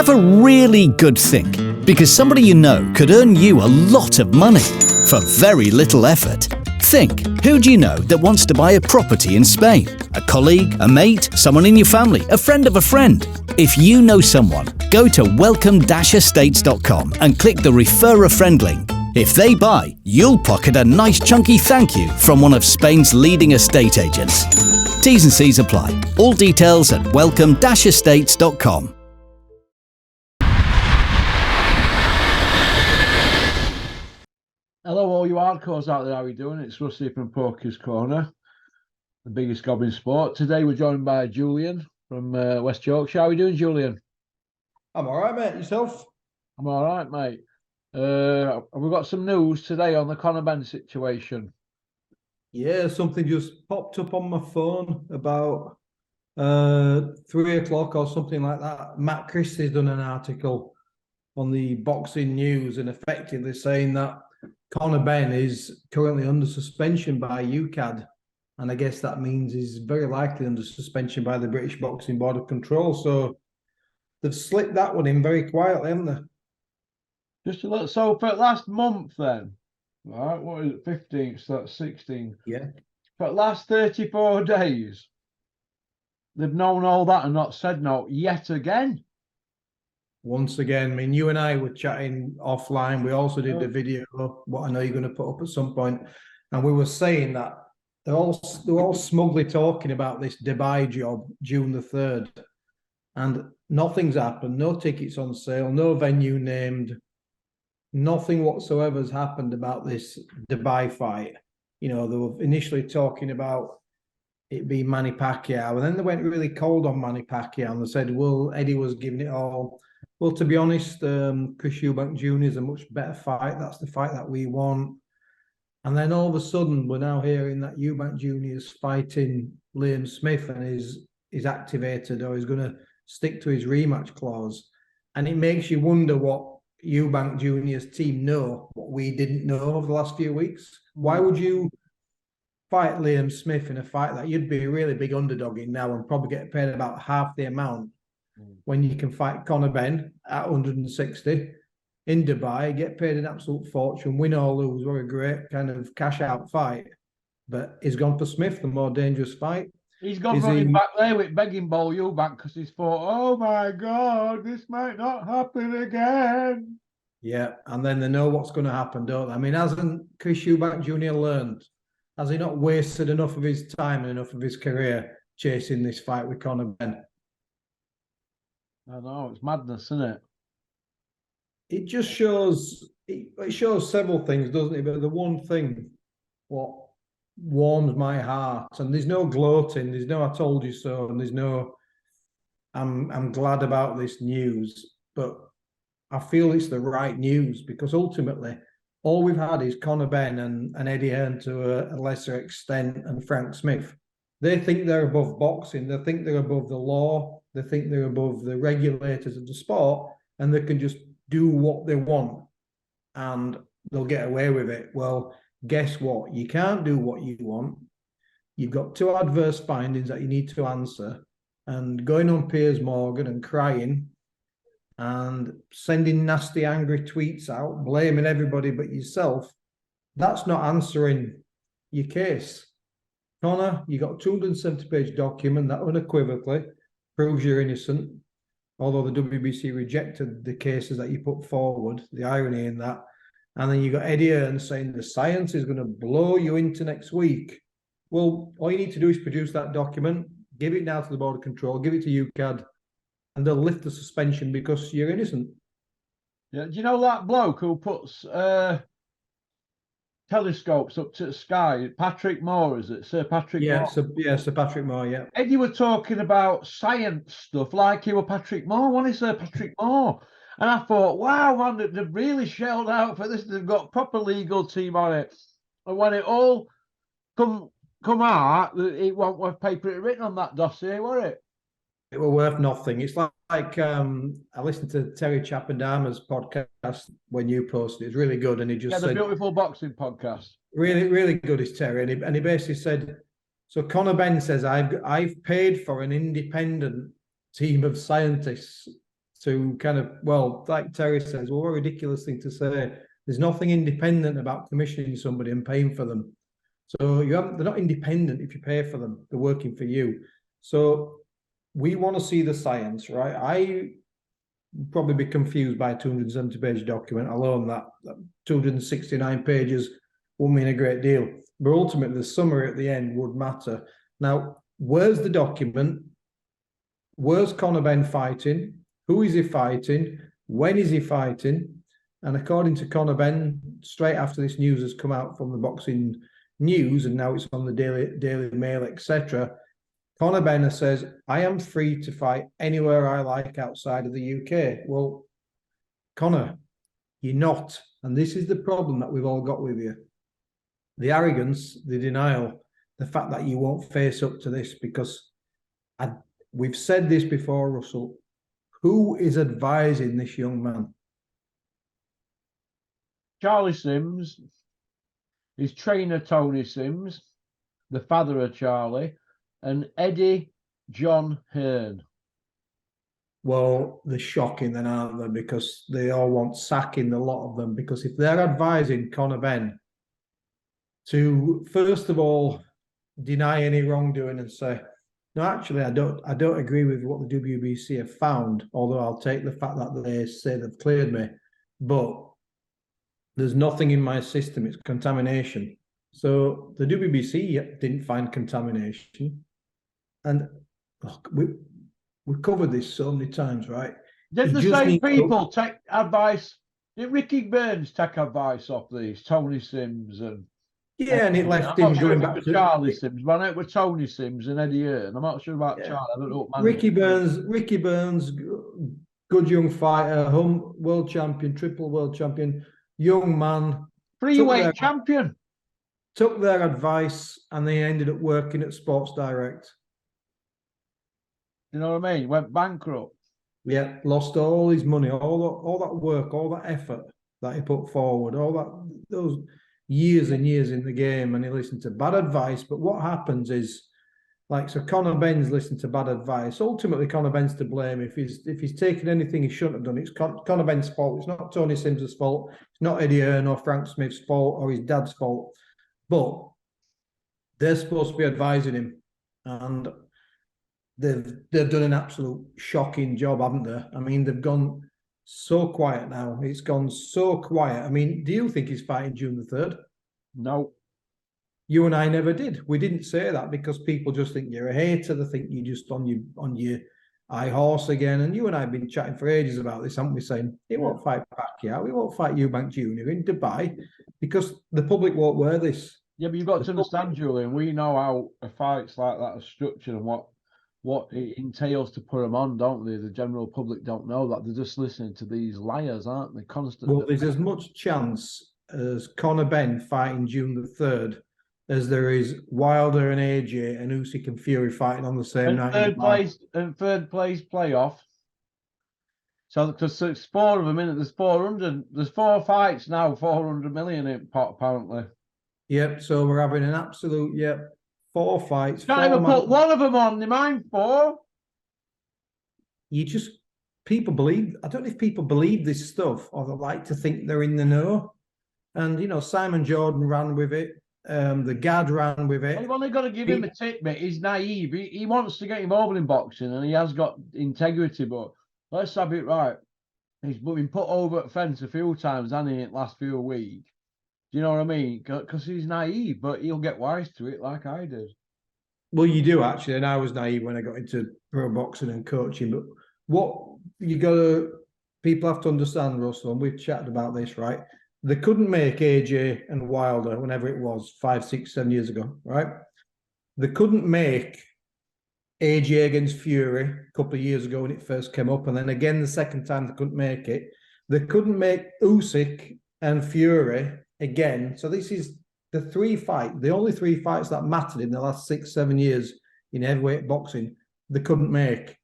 Have a really good think, because somebody you know could earn you a lot of money for very little effort. Think, who do you know that wants to buy a property in Spain? A colleague, a mate, someone in your family, a friend of a friend? If you know someone, go to welcome-estates.com and click the Refer a Friend link. If they buy, you'll pocket a nice chunky thank you from one of Spain's leading estate agents. T's and C's apply. All details at welcome-estates.com. Hello, all you hardcores out there. How are you doing? It's Rusty from Poker's Corner, the biggest gob in sport. Today we're joined by Julian from West Yorkshire. How are you doing, Julian? I'm all right, mate. Yourself? I'm all right, mate. Have we got some news today on the Conor Benn situation? Yeah, something just popped up on my phone about 3 o'clock or something like that. Matt Christie's done an article on the Boxing News and effectively saying that Conor Benn is currently under suspension by UKAD. And I guess that means he's very likely under suspension by the British Boxing Board of Control. So they've slipped that one in very quietly, haven't they? Just a little. So for last month then, right, what is it, 15th, so that's 16. Yeah. For the last 34 days, they've known all that and not said no yet again. Once again, I mean, you and I were chatting offline. We also did the video, what I know you're going to put up at some point, and we were saying that they're all smugly talking about this Dubai job, June the 3rd, and nothing's happened. No tickets on sale, no venue named, nothing whatsoever has happened about this Dubai fight. You know, they were initially talking about it being Manny Pacquiao, and then they went really cold on Manny Pacquiao, and they said, well, Eddie was giving it all. Well, to be honest, Chris Eubank Jr. is a much better fight. That's the fight that we want. And then all of a sudden, we're now hearing that Eubank Jr. is fighting Liam Smith and is activated or is going to stick to his rematch clause. And it makes you wonder what Eubank Jr.'s team know, what we didn't know over the last few weeks. Why would you fight Liam Smith in a fight that you'd be a really big underdog in now and probably get paid about half the amount when you can fight Conor Benn at 160 in Dubai, get paid an absolute fortune, win or lose, or a great kind of cash out fight? But he's gone for Smith, the more dangerous fight. He's gone running back there with begging ball Eubank because he's thought, oh my God, this might not happen again. Yeah, and then they know what's going to happen, don't they? I mean, hasn't Chris Eubank Jr. learned? Has he not wasted enough of his time and enough of his career chasing this fight with Conor Benn? I know, it's madness, isn't it? It just shows, it shows several things, doesn't it? But the one thing, what warms my heart, and there's no gloating, there's no I told you so, and there's no I'm glad about this news, but I feel it's the right news because ultimately all we've had is Conor Benn and Eddie Hearn to a lesser extent and Frank Smith. They think they're above boxing, they think they're above the law, they think they're above the regulators of the sport, and they can just do what they want and they'll get away with it. Well, guess what? You can't do what you want. You've got two adverse findings that you need to answer, and going on Piers Morgan and crying and sending nasty, angry tweets out, blaming everybody but yourself, that's not answering your case. Conor, you got a 270-page document that unequivocally proves you're innocent, although the WBC rejected the cases that you put forward, the irony in that. And then you got Eddie Hearn saying the science is going to blow you into next week. Well, all you need to do is produce that document, give it now to the Board of Control, give it to UKAD, and they'll lift the suspension because you're innocent. Yeah, do you know that bloke who puts telescopes up to the sky? Patrick Moore, is it? Sir Patrick Moore? Sir Patrick Moore, yeah. Eddie were talking about science stuff like he were Patrick Moore. What is Sir Patrick Moore? And I thought, wow, man, they've really shelled out for this. They've got a proper legal team on it. And when it all come out, it won't worth paper it written on that dossier, will it? It were worth nothing. It's like I listened to Terry Chappendama's podcast when you posted. It's really good, and he just said, the Beautiful Boxing podcast. Really, really good is Terry, and he basically said, so Conor Benn says I've paid for an independent team of scientists to kind of, well, like Terry says, well, what a ridiculous thing to say. There's nothing independent about commissioning somebody and paying for them. So they're not independent if you pay for them. They're working for you. So we want to see the science, right? I probably be confused by a 270-page document. I'll own that. 269 pages won't mean a great deal. But ultimately, the summary at the end would matter. Now, where's the document? Where's Conor Benn fighting? Who is he fighting? When is he fighting? And according to Conor Benn, straight after this news has come out from the Boxing News, and now it's on the Daily Mail, etc., Conor Benn says, I am free to fight anywhere I like outside of the UK. Well, Conor, you're not. And this is the problem that we've all got with you. The arrogance, the denial, the fact that you won't face up to this, because we've said this before, Russell. Who is advising this young man? Charlie Sims, his trainer Tony Sims, the father of Charlie, and Eddie John Hearn. Well, they're shocking then, aren't they? Because they all want sacking, a lot of them. Because if they're advising Conor Benn to, first of all, deny any wrongdoing and say, no, actually, I don't agree with what the WBC have found, although I'll take the fact that they say they've cleared me. But there's nothing in my system, it's contamination. So the WBC didn't find contamination. And look, we've covered this so many times, right? Did the same people take advice? Did Ricky Burns take advice off these? Tony Sims and... Yeah, and it left him going back to Charlie Sims, but I know it was Tony Sims and Eddie Hearn. I'm not sure about Charlie. I don't know what Ricky Burns, good young fighter, world champion, triple world champion, young man. Freeweight champion. Took their advice and they ended up working at Sports Direct. You know what I mean? Went bankrupt. Yeah, lost all his money, all that work, all that effort that he put forward, those years and years in the game, and he listened to bad advice. But what happens is, so Conor Benn's listened to bad advice. Ultimately, Conor Benn's to blame. If he's taken anything he shouldn't have done, it's Conor Benn's fault. It's not Tony Sims's fault. It's not Eddie Hearn or Frank Smith's fault or his dad's fault. But they're supposed to be advising him, and they've done an absolute shocking job, haven't they? I mean, they've gone so quiet now. It's gone so quiet. I mean, do you think he's fighting June the 3rd? No. You and I never did. We didn't say that because people just think you're a hater. They think you're just on your high horse again. And you and I have been chatting for ages about this, haven't we? Saying he won't fight Pacquiao. He won't fight Eubank Jr. in Dubai because the public won't wear this. Yeah, but you've got to understand, Julian, we know how a fight's like that are structured and what it entails to put them on, don't they? The general public don't know that. They're just listening to these liars, aren't they? Constantly. Well, there's as much chance as Conor Benn fighting June the 3rd as there is Wilder and AJ and Usyk and Fury fighting on the same night. Third place playoff. So because there's 4 of them in it, there's 400. There's 4 fights now, 400 million in pot apparently. Yep. So we're having an absolute 4 fights. Can't even put one of them on. They mind 4. People believe. I don't know if people believe this stuff or they like to think they're in the know. And Simon Jordan ran with it. The Gad ran with it. You've only got to give him a tip, mate. He's naive. He wants to get involved in boxing and he has got integrity, but let's have it right. He's been put over the fence a few times, hasn't he, in the last few weeks? Do you know what I mean? Because he's naive, but he'll get wise to it like I did. Well, you do actually, and I was naive when I got into pro boxing and coaching. But what people have to understand, Russell, and we've chatted about this, right? They couldn't make AJ and Wilder, whenever it was, 5, 6, 7 years ago, right? They couldn't make AJ against Fury a couple of years ago when it first came up, and then again the second time they couldn't make it. They couldn't make Usyk and Fury again. So this is the only 3 fights that mattered in the last 6, 7 years in heavyweight boxing, they couldn't make.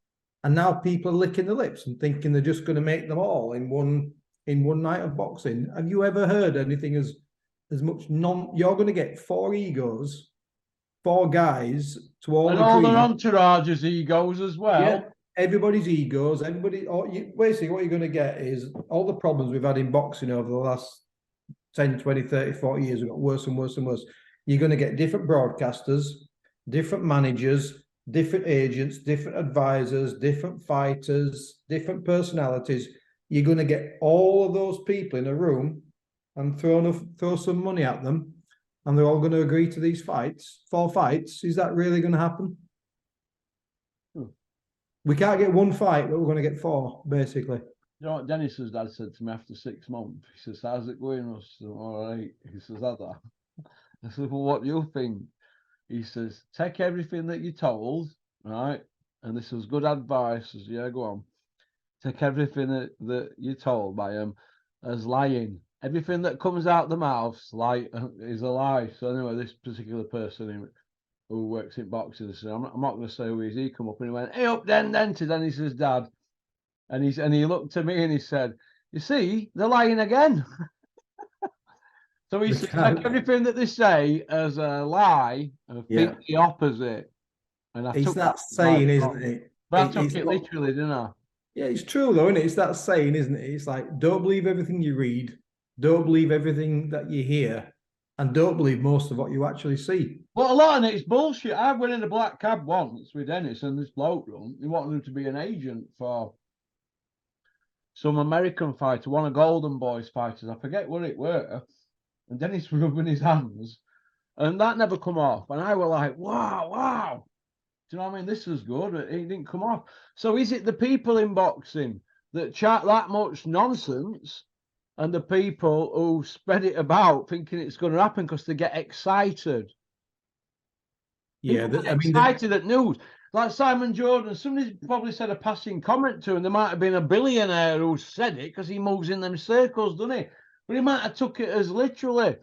And now people are licking their lips and thinking they're just going to make them all in one night of boxing. Have you ever heard anything as much you're going to get 4 egos, 4 guys to all and agree. all their entourages egos as well. Yeah. everybody's egos, basically what you're going to get is all the problems we've had in boxing over the last 10, 20, 30, 40 years have got worse and worse and worse. You're going to get different broadcasters, different managers, different agents, different advisors, different fighters, different personalities. You're going to get all of those people in a room and throw some money at them, and they're all going to agree to these fights, 4 fights. Is that really going to happen? We can't get 1 fight, but we're going to get 4, basically. You know what Dennis's dad said to me after 6 months? He says, "How's it going, Russ?" "All right." He says, "Ada." I said, "Well, what do you think?" He says, "Take everything that you're told, right? And this was good advice." I says, "Yeah, go on. Take everything that you're told by him as lying. Everything that comes out the mouth is a lie." So anyway, this particular person who works in boxing, said, I'm not going to say who he is. He come up and he went, "Hey up then to Dennis's dad." And he looked at me and he said, "You see, they're lying again." So he said, "Take everything that they say as a lie and think the opposite." And I it's took that saying, isn't it? But I took it literally, didn't I? Yeah, it's true though, isn't it? It's that saying, isn't it? It's like, don't believe everything you read, don't believe everything that you hear, and don't believe most of what you actually see. Well, a lot of it's bullshit. I went in a black cab once with Dennis and this bloke he wanted him to be an agent for some American fighter, one of Golden Boy's fighters. I forget what it were. And Dennis was rubbing his hands, and that never come off. And I were like, wow. Do you know what I mean? This was good. It didn't come off. So is it the people in boxing that chat that much nonsense, and the people who spread it about thinking it's going to happen because they get excited? Yeah, Excited at news. Like Simon Jordan, somebody's probably said a passing comment to him. There might have been a billionaire who said it because he moves in them circles, doesn't he? But he might have took it as literally.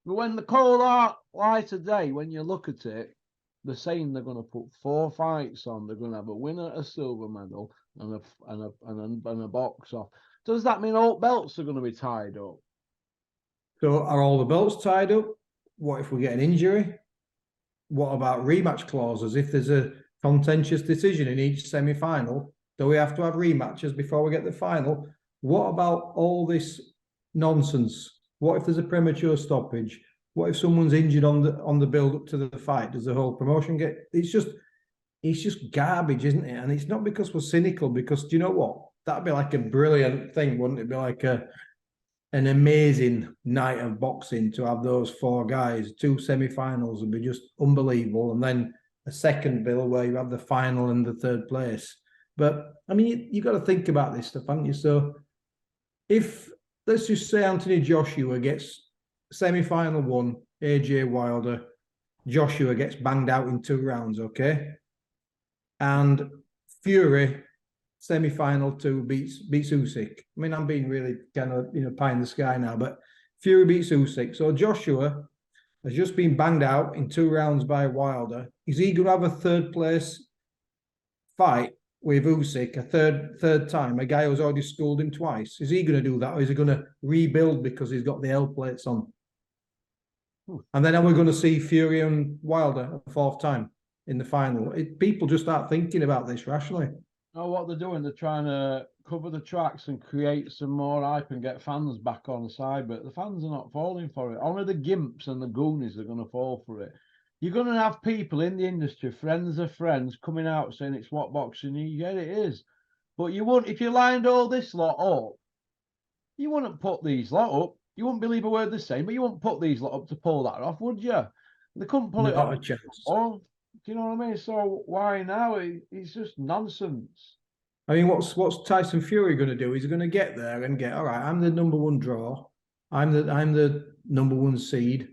But when the cold light of day, when you look at it, they're saying they're going to put 4 fights on. They're going to have a winner, a silver medal, and a box off. Does that mean all belts are going to be tied up? So are all the belts tied up? What if we get an injury? What about rematch clauses? If there's a contentious decision in each semi-final, do we have to have rematches before we get the final? What about all this nonsense? What if there's a premature stoppage? What if someone's injured on the build up to the fight? Does the whole promotion get? It's just garbage, isn't it? And it's not because we're cynical. Because do you know what? That'd be like a brilliant thing, wouldn't it? Be like an amazing night of boxing to have those 4 guys. 2 semi-finals would be just unbelievable, and then a second bill where you have the final and the 3rd place. But I mean, you got to think about this stuff, haven't you? So if, let's just say, Anthony Joshua gets semi-final 1, AJ Wilder, Joshua gets banged out in 2 rounds, okay? And Fury, semi-final 2, beats Usyk. I mean, I'm being really kind of, pie in the sky now, but Fury beats Usyk. So Joshua has just been banged out in 2 rounds by Wilder. Is he going to have a 3rd place fight with Usyk a third time? A guy who's already schooled him twice. Is he going to do that, or is he going to rebuild because he's got the L plates on? And then are we going to see Fury and Wilder a 4th time in the final? People just start thinking about this rationally. Oh, what they're doing, they're trying to cover the tracks and create some more hype and get fans back on side, but the fans are not falling for it. Only the gimps and the goonies are going to fall for it. You're going to have people in the industry, friends of friends, coming out saying it's what boxing is. Yeah, it is. But you wouldn't, if you lined all this lot up, you wouldn't put these lot up. You wouldn't believe a word they're saying, but you wouldn't put these lot up to pull that off, would you? They couldn't pull it off. Not a chance. Oh, do you know what I mean? So why now? It's just nonsense. I mean, what's Tyson Fury going to do? He's going to get there and get, all right, I'm the number 1 draw. I'm the number 1 seed.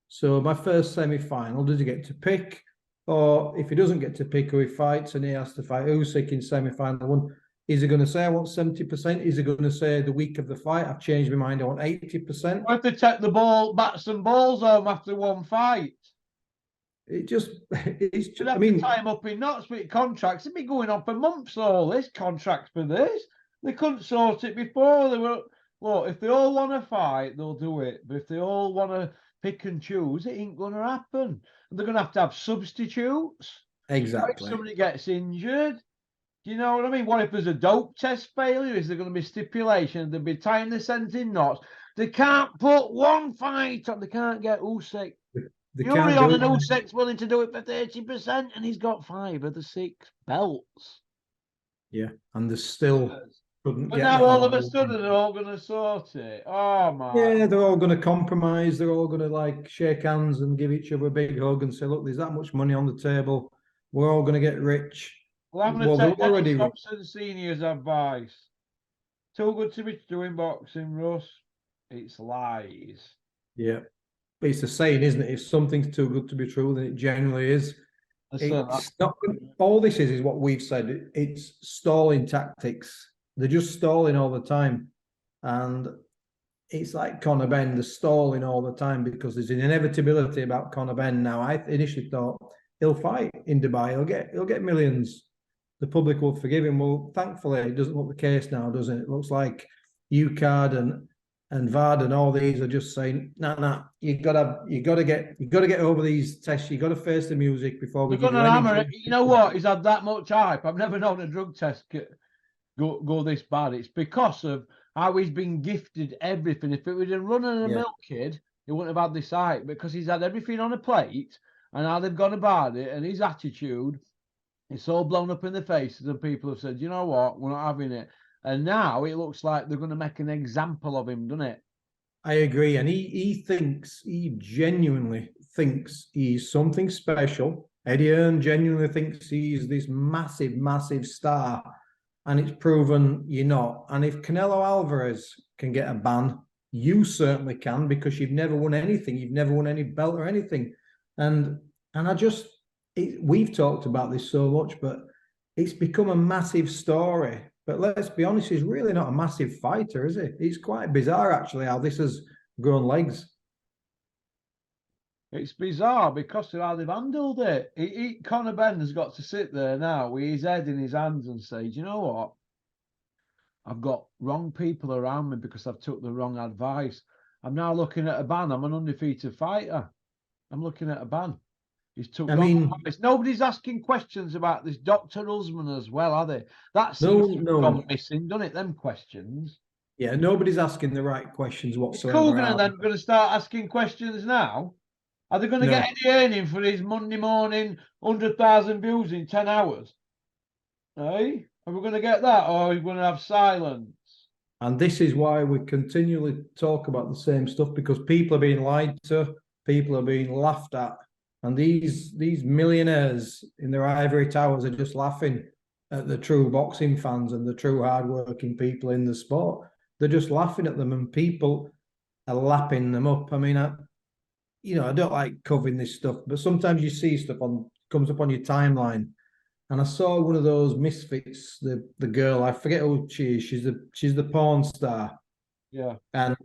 So my first semi-final, does he get to pick? Or if he doesn't get to pick who he fights and he has to fight Usyk in semi-final 1, is he going to say, I want 70%? Is he going to say the week of the fight, I've changed my mind, I want 80%? Or if they take the bats and balls home after 1 fight. It's just, I mean, time up in knots with contracts. It'd be going on for months, all this contracts for this. They couldn't sort it before. They were, look, if they all want to fight, they'll do it. But if they all want to pick and choose, it ain't going to happen. And they're going to have substitutes. Exactly. If somebody gets injured, Do you know what I mean? What if there's a dope test failure? Is there going to be stipulation? They'll be tying the scent in knots. They can't put one fight on. They can't get Usyk. They Fury can't on do and it. Usyk's willing to do it for 30%, and he's got 5 of the 6 belts. Yeah, and they still couldn't But get now that all on of a that sudden one. they're all going to sort it. Oh my! Yeah, they're all going to compromise. They're all going to like shake hands and give each other a big hug and say, "Look, there's that much money on the table. We're all going to get rich." Well, I'm going Well, to they're take Eddie already rich. Thompson Senior's advice. Too good to be doing boxing, Russ. It's lies. Yeah, but it's the saying, isn't it? If something's too good to be true, then it generally is. It's not. All this is what we've said. It's stalling tactics. They're just stalling all the time, and it's like Conor Benn. They're stalling all the time because there's an inevitability about Conor Benn now. I initially thought he'll fight in Dubai. He'll get millions. The public will forgive him. Well, thankfully, it doesn't look the case now, does it? It looks like UCAD and VAD and all these are just saying, nah, you gotta get over these tests. You gotta face the music before we They're give going you to any. hammer it. You know what? He's had that much hype. I've never known a drug test go this bad. It's because of how he's been gifted everything. If it was a running a milk kid, he wouldn't have had this hype because he's had everything on a plate and how they've gone about it and his attitude. It's all blown up in the faces, and people have said, you know what, we're not having it. And now it looks like they're going to make an example of him, doesn't it? I agree. And he genuinely thinks he's something special. Eddie Hearn genuinely thinks he's this massive, massive star. And it's proven you're not. And if Canelo Alvarez can get a ban, you certainly can because you've never won anything. You've never won any belt or anything. And we've talked about this so much, but it's become a massive story. But let's be honest, he's really not a massive fighter, is he? It's quite bizarre, actually, how this has grown legs. It's bizarre because of how they've handled it. Conor Benn has got to sit there now with his head in his hands and say, do you know what? I've got wrong people around me because I've took the wrong advice. I'm now looking at a ban. I'm an undefeated fighter. I'm looking at a ban. He's took wrong advice. Nobody's asking questions about this Dr. Usman as well, are they? That seems to have gone missing, doesn't it? Them questions. Yeah, nobody's asking the right questions whatsoever. Is Coogan and them going to start asking questions now? Are they going to get any earning for his Monday morning 100,000 views in 10 hours? Are we going to get that, or are we going to have silence? And this is why we continually talk about the same stuff, because people are being lied to, people are being laughed at, and these millionaires in their ivory towers are just laughing at the true boxing fans and the true hardworking people in the sport. They're just laughing at them, and people are lapping them up. I mean, I don't like covering this stuff, but sometimes you see stuff comes up on your timeline. And I saw one of those misfits, the girl, I forget who she is. She's the porn star. Yeah. And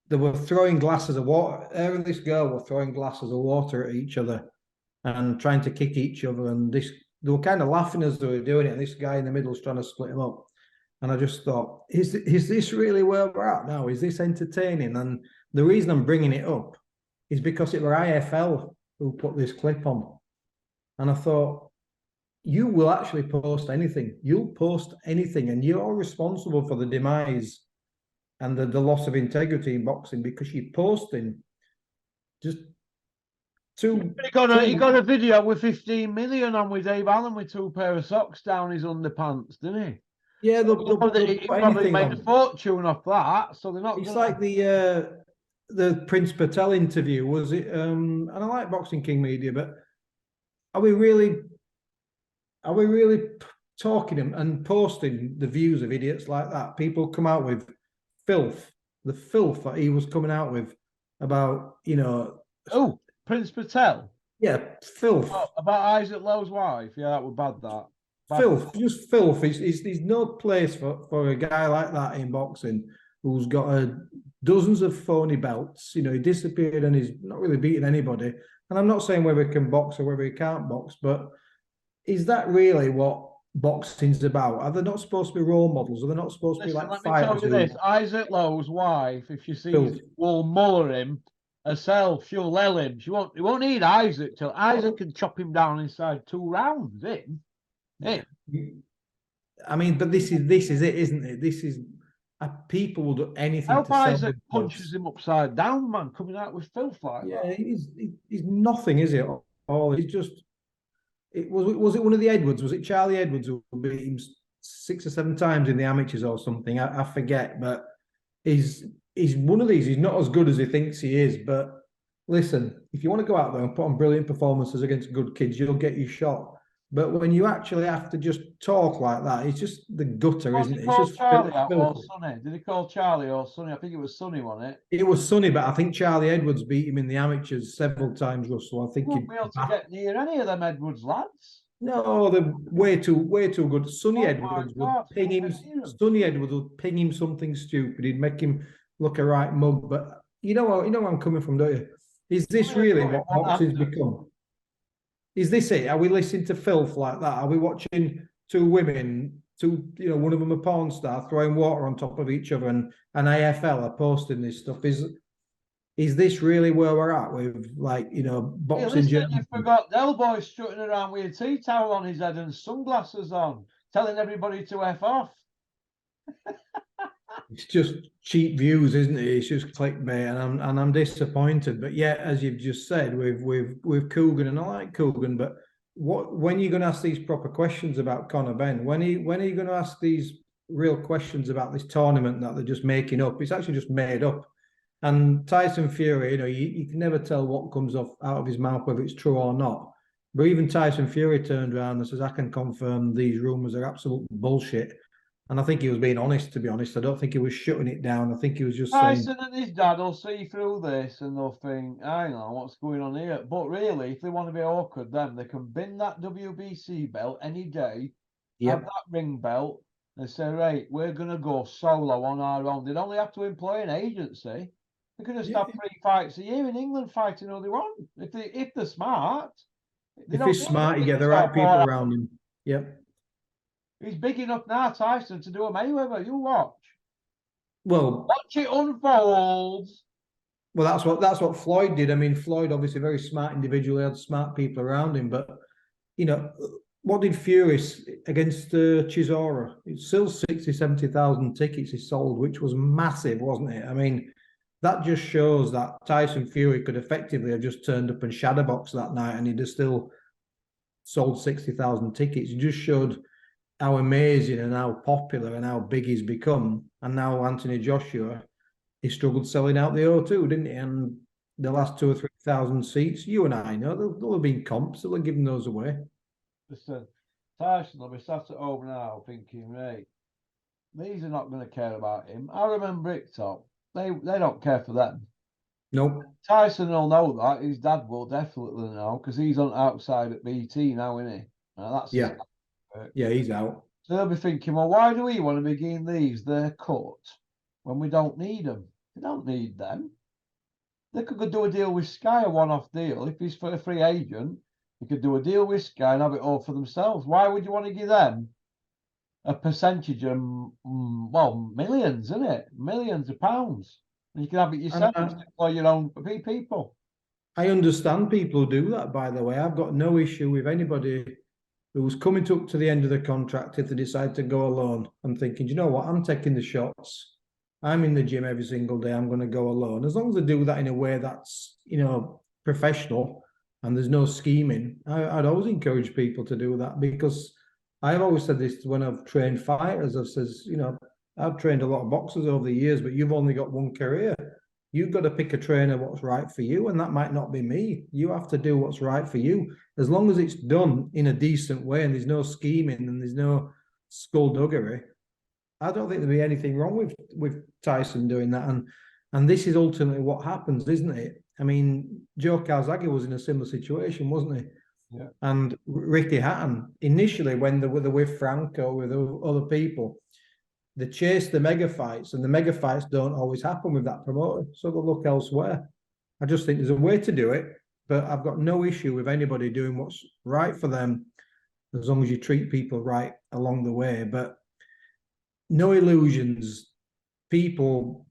they were throwing glasses of water. Her and this girl were throwing glasses of water at each other and trying to kick each other. And they were kind of laughing as they were doing it. And this guy in the middle was trying to split them up. And I just thought, is this really where we're at now? Is this entertaining? And the reason I'm bringing it up is because it were IFL who put this clip on. And I thought, you will actually post anything. You'll post anything, and you're responsible for the demise and the loss of integrity in boxing because you're posting just two. He got a video with 15 million on with Dave Allen with 2 pair of socks down his underpants, didn't he? Yeah, they'll he probably made a fortune off that, so they're not. It's like the Prince Patel interview, was it? And I like Boxing King Media, but are we really talking and posting the views of idiots like that? People come out with the filth that he was coming out with about, Prince Patel. Yeah, filth. About Isaac Lowe's wife. Yeah, that was bad, that. Filth, just filth. There's no place for a guy like that in boxing who's got dozens of phony belts. He disappeared and he's not really beating anybody. And I'm not saying whether he can box or whether he can't box, but is that really what boxing's about? Are they not supposed to be role models? Are they not supposed to be like fighters? Let me tell you this: Isaac Lowe's wife, if she sees will muller him herself, she'll lell him. He won't need Isaac till Isaac can chop him down inside 2 rounds. I mean, but this is it, isn't it? This is people will do anything to sell Isaac punches themselves. him upside down, man, coming out with filth like Yeah, that. he's nothing, is it? All he's just. Was it one of the Edwards? Was it Charlie Edwards who beat him 6 or 7 times in the amateurs or something? I forget, but he's one of these. He's not as good as he thinks he is. But listen, if you want to go out there and put on brilliant performances against good kids, you'll get your shot. But when you actually have to just talk like that, it's just the gutter, Was isn't he it? It's called just Charlie out or filthy. Sonny? Did he call Charlie or Sonny? I think it was Sonny, wasn't it? It was sunny, but I think Charlie Edwards beat him in the amateurs several times, Russell. I He think won't he. be able to get near any of them Edwards lads. No, they're way too good. Sonny Oh my Edwards would God, he ping won't him. get near him. Sonny Edwards would ping him something stupid. He'd make him look a right mug. But you know where I'm coming from, don't you? Is this Sonny would really do it what boxing's one-handed. become? Is this it? Are we listening to filth like that? Are we watching two women, one of them a porn star throwing water on top of each other, and an AFL are posting this stuff? Is this really where we're at with Hey, boxing listen, you journalism? forgot Del Boy strutting around with a tea towel on his head and sunglasses on, telling everybody to F off. It's just cheap views, isn't it? It's just clickbait, and I'm disappointed. But yeah, as you've just said, with Coogan, and I like Coogan, but when are you going to ask these proper questions about Conor Benn? When are you going to ask these real questions about this tournament that they're just making up? It's actually just made up. And Tyson Fury, you can never tell what comes off out of his mouth, whether it's true or not. But even Tyson Fury turned around and says, I can confirm these rumors are absolute bullshit. And I think he was being honest, to be honest. I don't think he was shutting it down. I think he was just saying, Tyson and his dad will see through this and they'll think, I know what's going on here. But really, if they want to be awkward, then they can bin that WBC belt any day, have yep, that ring belt, and say, right, we're going to go solo on our own. They'd only have to employ an agency. They could just yeah. have 3 fights a year in England fighting who they want. If they're smart, they If don't he's need a smart, you big get the right top people or around him. Yep. he's big enough now, Tyson, to do a Mayweather. You watch. Well, Watch it unfold. that's what Floyd did. I mean, Floyd obviously a very smart individual. He had smart people around him, but you know, what did Fury against Chisora? It's still 60,000-70,000 tickets he sold, which was massive, wasn't it? I mean, that just shows that Tyson Fury could effectively have just turned up and shadowboxed that night, and he'd have still sold 60,000 tickets. It just showed how amazing and how popular and how big he's become. And now Anthony Joshua, he struggled selling out the O2, didn't he? And the last 2 or 3 thousand seats, you and I know, there'll have been comps that were giving those away. Listen, Tyson will be sat at home now thinking, right, these are not going to care about him. I remember Bricktop. They don't care for them. Nope. Tyson will know that. His dad will definitely know because he's on outside at BT now, isn't he? That's Yeah. Yeah, he's out. So they'll be thinking, well, why do we want to begin these? They're cut when we don't need them. We don't need them. They could go do a deal with Sky, a one-off deal. If he's for a free agent, they could do a deal with Sky and have it all for themselves. Why would you want to give them a percentage of, well, millions, isn't it? Millions of pounds. And you can have it yourself for your own people. I understand people who do that, by the way. I've got no issue with anybody who's coming up to the end of the contract if they decide to go alone and thinking, you know what, I'm taking the shots. I'm in the gym every single day. I'm going to go alone. As long as they do that in a way that's, professional and there's no scheming, I'd always encourage people to do that because I've always said this when I've trained fighters. I've says, I've trained a lot of boxers over the years, but you've only got one career. You've got to pick a trainer what's right for you, and that might not be me. You have to do what's right for you. As long as it's done in a decent way and there's no scheming and there's no skullduggery, I don't think there'd be anything wrong with Tyson doing that. And this is ultimately what happens, isn't it? I mean, Joe Calzaghe was in a similar situation, wasn't he? Yeah. And Ricky Hatton, initially when they were with Franco, with other people, they chase the mega fights, and the mega fights don't always happen with that promoter, so they'll look elsewhere. I just think there's a way to do it, but I've got no issue with anybody doing what's right for them, as long as you treat people right along the way. But no illusions. People,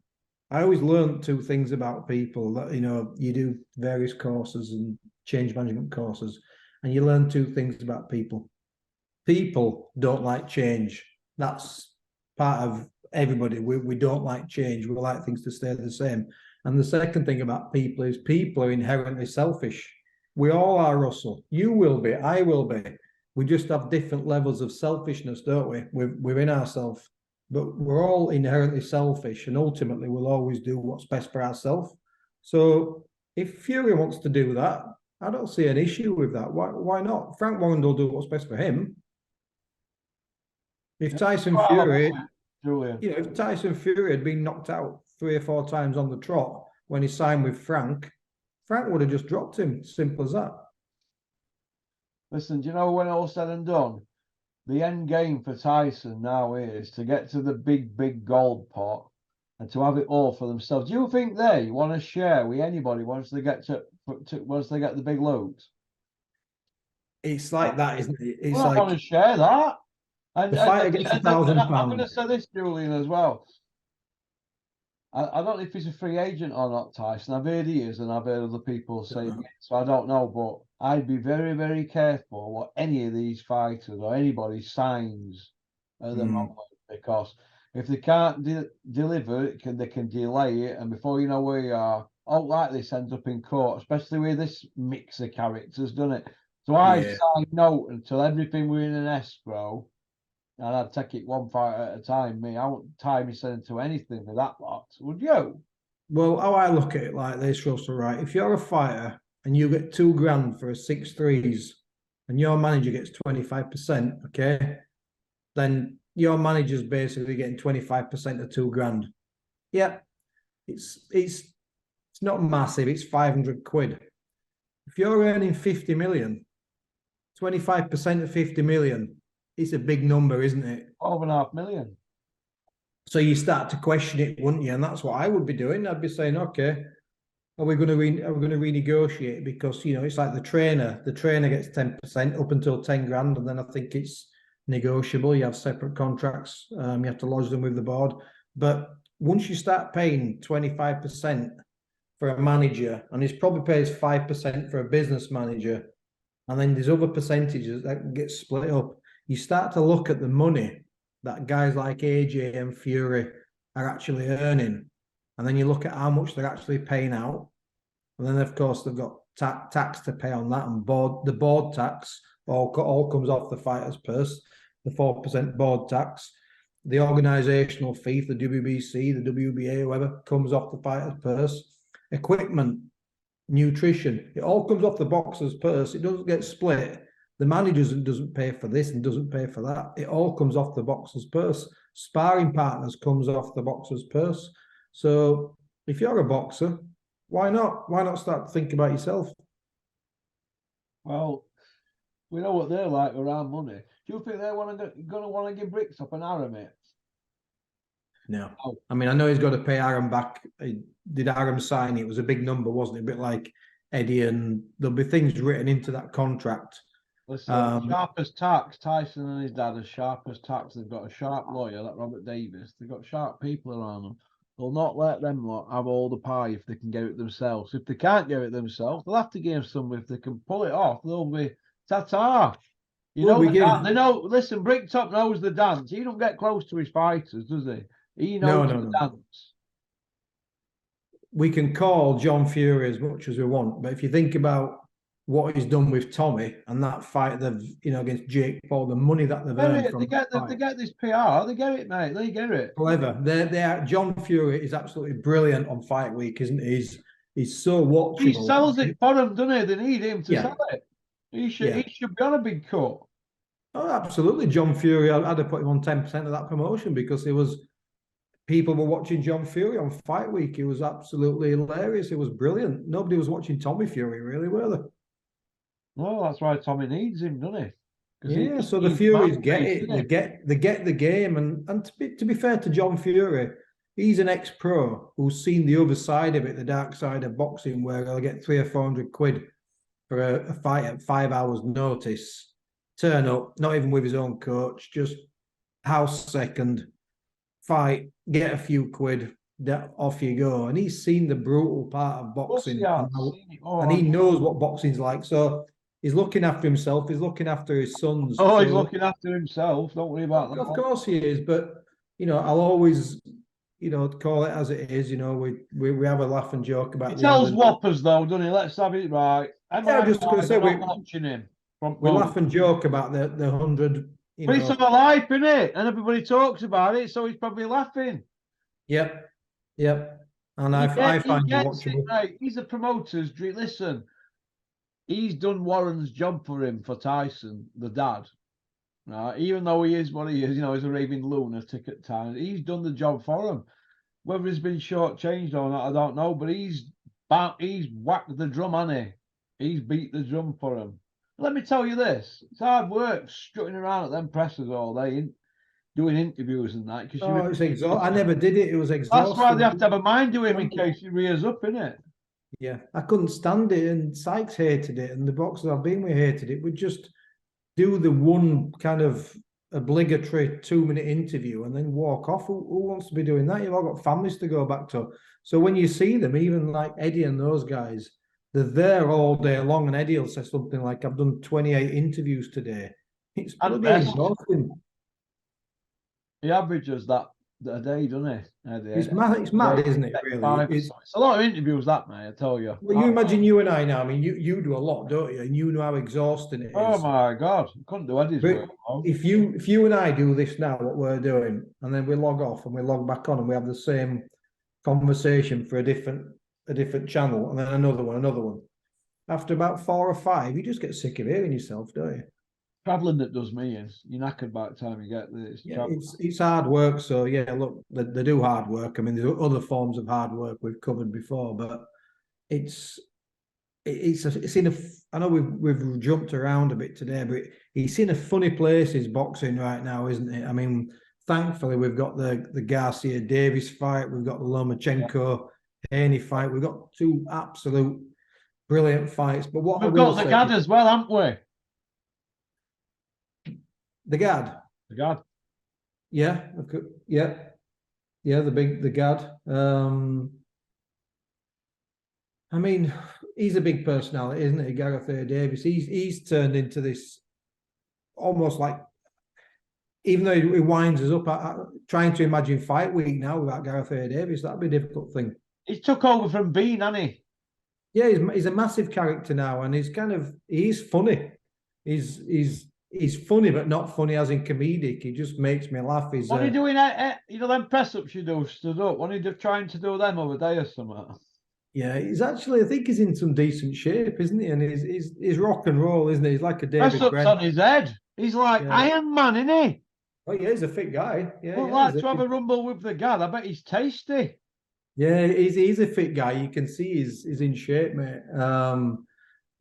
I always learned 2 things about people that, you do various courses and change management courses, and you learn 2 things about people. People don't like change. That's part of everybody. We don't like change. We like things to stay the same. And the second thing about people is people are inherently selfish. We all are, Russell. You will be. I will be. We just have different levels of selfishness, don't we? Within ourselves. But we're all inherently selfish, and ultimately we'll always do what's best for ourselves. So if Fury wants to do that, I don't see an issue with that. Why not? Frank Warren will do what's best for him. If Tyson Fury, Julian. if Tyson Fury had been knocked out 3 or 4 times on the trot when he signed with Frank, Frank would have just dropped him. Simple as that. Listen, do you know when all's said and done, the end game for Tyson now is to get to the big gold pot and to have it all for themselves. Do you think they want to share with anybody once they get once they get the big loads? It's like that, isn't it? It's I want to share that. And the fighter gets £1,000. I'm going to say this, Julian, as well. I don't know if he's a free agent or not, Tyson. I've heard he is, and I've heard other people saying it, so I don't know. But I'd be very, very careful what any of these fighters or anybody signs at the moment, because if they can't deliver it, they can delay it, and before you know where you are, all like this ends up in court, especially with this mix of characters, doesn't it? So I sign no until everything we're in an escrow. And I'd take it one fight at a time. I wouldn't tie myself into anything with that lot, would you? Well, how I look at it like this, Russell, right? If you're a fighter and you get $2,000 for a 6-3s and your manager gets 25%, okay, then your manager's basically getting 25% of £2,000. Yeah, it's not massive. It's 500 quid. If you're earning 50 million, 25% of 50 million. It's a big number, isn't it? 12.5 million. So you start to question it, wouldn't you? And that's what I would be doing. I'd be saying, okay, are we going to renegotiate? Because it's like the trainer. The trainer gets 10% up until 10 grand, and then I think it's negotiable. You have separate contracts. You have to lodge them with the board. But once you start paying 25% for a manager, and he probably pays 5% for a business manager, and then there's other percentages that get split up. You start to look at the money that guys like AJ and Fury are actually earning. And then you look at how much they're actually paying out. And then, of course, they've got tax to pay on that. And the board tax all comes off the fighter's purse, the 4% board tax. The organisational fee for the WBC, the WBA, whoever, comes off the fighter's purse. Equipment, nutrition, it all comes off the boxer's purse. It doesn't get split. The manager doesn't pay for this and doesn't pay for that. It all comes off the boxer's purse. Sparring partners comes off the boxer's purse. So if you're a boxer, why not? Why not start to think about yourself? Well, we know what they're like around money. Do you think they're going to want to give Bricks up an Aram it? No. I mean, I know he's got to pay Aram back. Did Aram sign it? It was a big number, wasn't it? A bit like Eddie, and there'll be things written into that contract. Listen, sharp as tax. Tyson and his dad are sharp as tax. They've got a sharp lawyer, like Robert Davis. They've got sharp people around them. They'll not let them have all the pie if they can get it themselves. If they can't get it themselves, they'll have to give some. If they can pull it off, they'll be ta-ta. They know. Listen, Bricktop knows the dance. He don't get close to his fighters, does he? He knows the dance. We can call John Fury as much as we want, but if you think about what he's done with Tommy and that fight against Jake Paul, the money that they've earned from they get this PR, they get it, mate. They get it. Clever. John Fury is absolutely brilliant on Fight Week, isn't he? He's so watchable. He sells it for them, doesn't he? They need him to sell it. He should be on a big cut. Oh, absolutely. John Fury, I'd have put him on 10% of that promotion because people were watching John Fury on Fight Week. It was absolutely hilarious. It was brilliant. Nobody was watching Tommy Fury, really, were they? Well, that's why Tommy needs him, doesn't he? Yeah, so the Furies get it. They get the game. And to be fair to John Fury, he's an ex-pro who's seen the other side of it, the dark side of boxing, where they'll get 300 or 400 quid for a fight at 5 hours' notice. Turn up, not even with his own coach, just house second, fight, get a few quid, off you go. And he's seen the brutal part of boxing, and he knows what boxing's like. So he's looking after himself. He's looking after his sons. Oh, he's So, looking after himself. Don't worry about of that. course he is, but I'll always, call it as it is. We have a laugh and joke about He the tells end. whoppers though, doesn't he? Let's have it right. Am Yeah, I I'm just going to right? say We're not watching him. we laugh and joke about the 100. But it's all life, isn't it? And everybody talks about it, so he's probably laughing. Yep, yep. And I find you watchable. Right. He's a promoter's dream. Listen, he's done Warren's job for him, for Tyson, the dad. Even though he is what he is, he's a raving lunatic at times. He's done the job for him. Whether he's been shortchanged or not, I don't know. But he's whacked the drum, hasn't he? He's beat the drum for him. Let me tell you this: it's hard work strutting around at them presses all day, doing interviews and that. It's exhausting. I never did it. It was exhausting. That's why they have to have a mind to him in case he rears up, innit? Yeah, I couldn't stand it, and Sykes hated it, and the boxers I've been with hated it. We just do the one kind of obligatory 2-minute interview and then walk off. Who wants to be doing that? You've all got families to go back to. So when you see them, even like Eddie and those guys, they're there all day long, and Eddie will say something like, "I've done 28 interviews today." It's bloody exhausting. He averages that a day, doesn't he? It's mad, isn't it? Really, it's a lot of interviews, that, mate. I tell you. Well, you imagine you and I now. I mean, you do a lot, don't you? And you know how exhausting it is. Oh my God, couldn't do Eddie's work. If you and I do this now, what we're doing, and then we log off and we log back on, and we have the same conversation for a different channel, and then another one. After about 4 or 5, you just get sick of hearing yourself, don't you? Traveling that does me is you're knackered by the time you get this. Yeah, it's hard work. So yeah, look, they do hard work. I mean, there's other forms of hard work we've covered before, but it's in a. I know we've jumped around a bit today, but it's in a funny place. Is boxing right now, isn't it? I mean, thankfully we've got the Garcia Davis fight, we've got the Lomachenko Haney fight, we've got 2 absolute brilliant fights. But what we've got the Gad as well, haven't we? The Gad. Yeah. The Gad. I mean, he's a big personality, isn't he, Gareth A. Davis? He's turned into this almost like, even though he winds us up, trying to imagine fight week now without Gareth A. Davis, that'd be a difficult thing. He took over from Bean, hasn't he? Yeah, he's a massive character now, and he's funny. He's funny, but not funny as in comedic. He just makes me laugh. What are you doing? Them press ups you do stood up. What are you trying to do them over there or something? Yeah, he's actually. I think he's in some decent shape, isn't he? And he's rock and roll, isn't he? He's like a David. Press ups on his head. He's like Iron Man, isn't he? Oh yeah, he's a fit guy. Yeah, like to have a rumble with the Gad. I bet he's tasty. Yeah, he's a fit guy. You can see he's in shape, mate.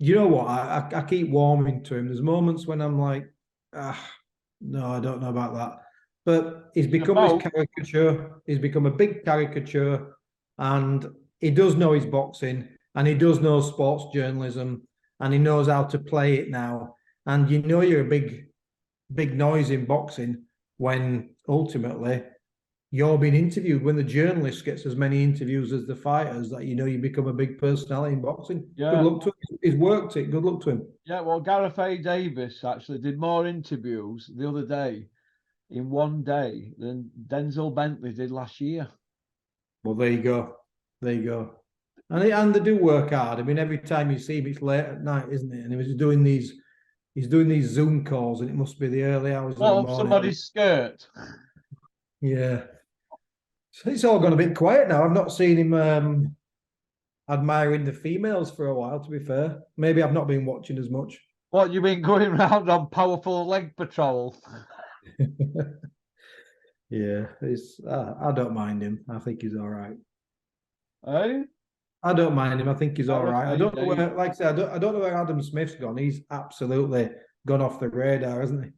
You know what? I keep warming to him. There's moments when I'm like, no, I don't know about that. But he's become this caricature. He's become a big caricature, and he does know his boxing, and he does know sports journalism, and he knows how to play it now. And you're a big noise in boxing when ultimately you're being interviewed. When the journalist gets as many interviews as the fighters, that you become a big personality in boxing. Yeah. Good luck to him. He's worked it. Good luck to him. Yeah, well, Gareth A. Davis actually did more interviews the other day in one day than Denzel Bentley did last year. Well, there you go. And they do work hard. I mean, every time you see him, it's late at night, isn't it? And he's doing these Zoom calls, and it must be the early hours of the morning. Somebody's skirt. Yeah. So it's all gone a bit quiet now. I've not seen him admiring the females for a while, to be fair. Maybe I've not been watching as much. What, you been going around on powerful leg patrol? Yeah, I don't mind him. I think he's all right. Eh? I don't mind him. I think he's all right. I don't know where, like I said, I don't know where Adam Smith's gone. He's absolutely gone off the radar, hasn't he?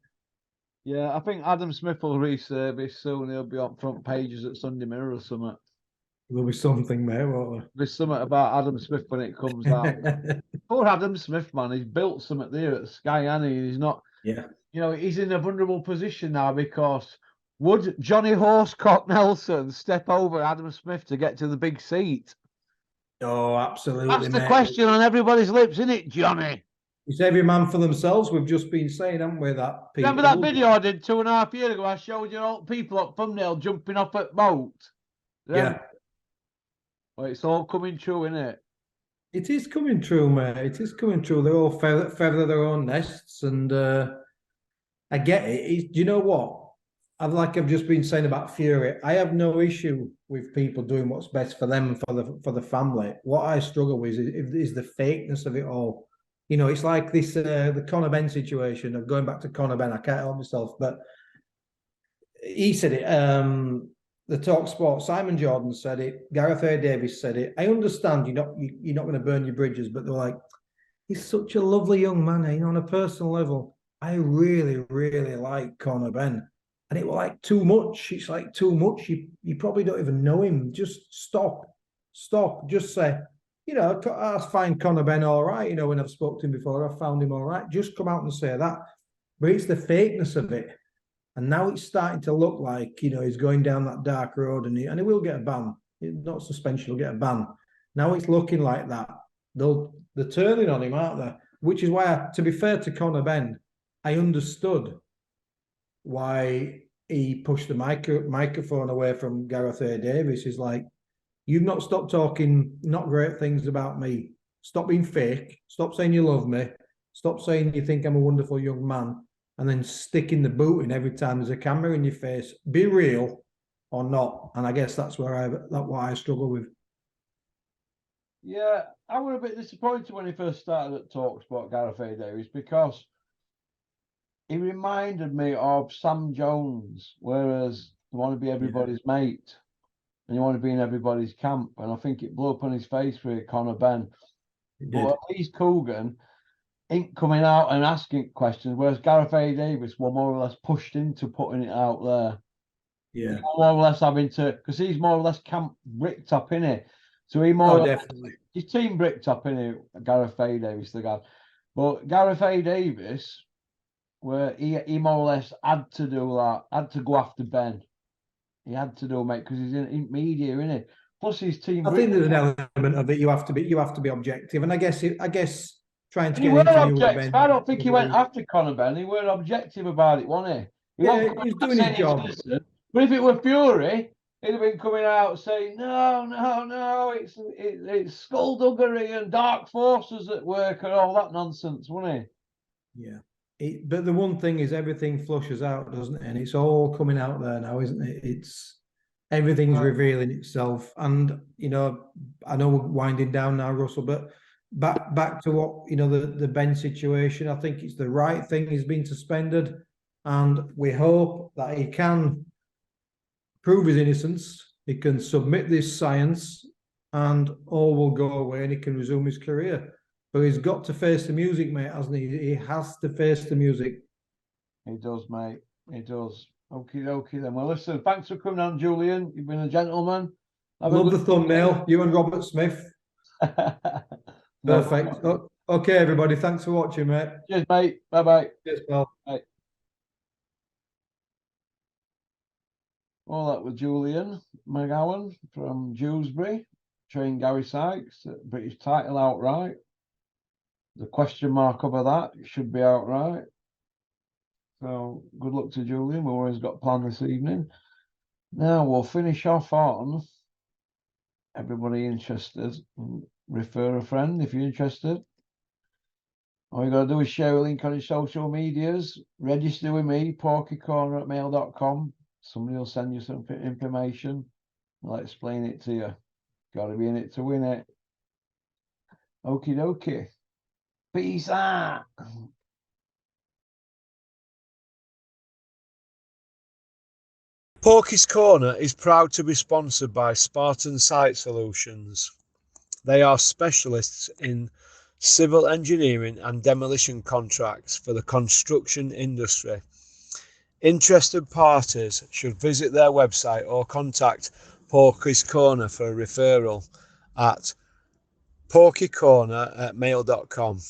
Yeah, I think Adam Smith will resurface soon. He'll be on front pages at Sunday Mirror or something. There'll be something there, won't there? There's something about Adam Smith when it comes out. Poor Adam Smith, man. He's built something there at Sky, hasn't he? He's not. Yeah. He's in a vulnerable position now because would Johnny Horsecock Nelson step over Adam Smith to get to the big seat? Oh, absolutely. That's the question on everybody's lips, isn't it, Johnny? It's every man for themselves. We've just been saying, haven't we, that people. Remember that video I did 2.5 years ago? I showed you all people up thumbnail jumping off at boat. Yeah. Well, it's all coming true, isn't it? It is coming true, mate. It is coming true. They all feather their own nests, and I get it. Do you know what? I've just been saying about Fury. I have no issue with people doing what's best for them and for the family. What I struggle with is the fakeness of it all. You know, it's like this the Conor Benn situation of going back to Conor Benn. I can't help myself, but he said it. The Talk Sport, Simon Jordan said it. Gareth A. Davis said it. I understand you're not going to burn your bridges, but they're like, he's such a lovely young man. You know, on a personal level, I really, really like Conor Benn. And it was like too much. It's like too much. You probably don't even know him. Just stop. Just say, you know, I find Conor Benn all right. You know, when I've spoken to him before, I found him all right. Just come out and say that. But it's the fakeness of it. And now it's starting to look like, you know, he's going down that dark road and he will get a ban. Not suspension, he'll get a ban. Now it's looking like that. They're turning on him, aren't they? Which is why, to be fair to Conor Benn, I understood why he pushed the microphone away from Gareth A. Davis. Is like, you've not stopped talking not great things about me. Stop being fake. Stop saying you love me. Stop saying you think I'm a wonderful young man. And then sticking the boot in every time there's a camera in your face. Be real or not. And I guess that's what I struggle with. Yeah, I was a bit disappointed when he first started at TalkSport, Gareth A. Davis, because he reminded me of Sam Jones, whereas you want to be everybody's mate and you want to be in everybody's camp. And I think it blew up on his face for Conor Benn. But at least Coogan ain't coming out and asking questions, whereas Gareth A. Davis were more or less pushed into putting it out there. Yeah. More or less having to, because he's more or less camp bricked up in it. So he more definitely. His team bricked up in it, Gareth A. Davis, the guy. But Gareth A. Davis, where he more or less had to do that, had to go after Ben. He had to do, mate, because he's in media, isn't it? Plus his team. I think there's an element of it. You have to be objective, and I guess trying to He get weren't an interview with objective. Ben. I don't think he went after Conor Benn. He weren't objective about it, wasn't he? He's doing his job. But if it were Fury, he'd have been coming out saying, no, it's skullduggery and dark forces at work and all that nonsense, wouldn't he? Yeah. But the one thing is everything flushes out, doesn't it? And it's all coming out there now, isn't it? Everything's revealing itself. And, you know, I know we're winding down now, Russell, but back to what, you know, the Ben situation, I think it's the right thing. He's been suspended, and we hope that he can prove his innocence. He can submit this science and all will go away and he can resume his career. But he's got to face the music, mate, hasn't he? He has to face the music. He does, mate. He does. Okie dokie then. Well, listen, thanks for coming on, Julian. You've been a gentleman. Love the thumbnail. You and Robert Smith. Perfect. Okay, everybody. Thanks for watching, mate. Cheers, mate. Bye-bye. Cheers, pal. Bye. Well, that was Julian McGowan from Dewsbury, trained Gary Sykes, British title outright. The question mark over that, it should be outright. So good luck to Julian. We've always got planned this evening. Now we'll finish off on everybody interested. Refer a friend if you're interested. All you got to do is share a link on your social medias. Register with me, porkycorner@mail.com. Somebody will send you some information. I'll explain it to you. Got to be in it to win it. Okie dokie. Peace out. Porky's Corner is proud to be sponsored by Spartan Site Solutions. They are specialists in civil engineering and demolition contracts for the construction industry. Interested parties should visit their website or contact Porky's Corner for a referral at porkycorner@mail.com.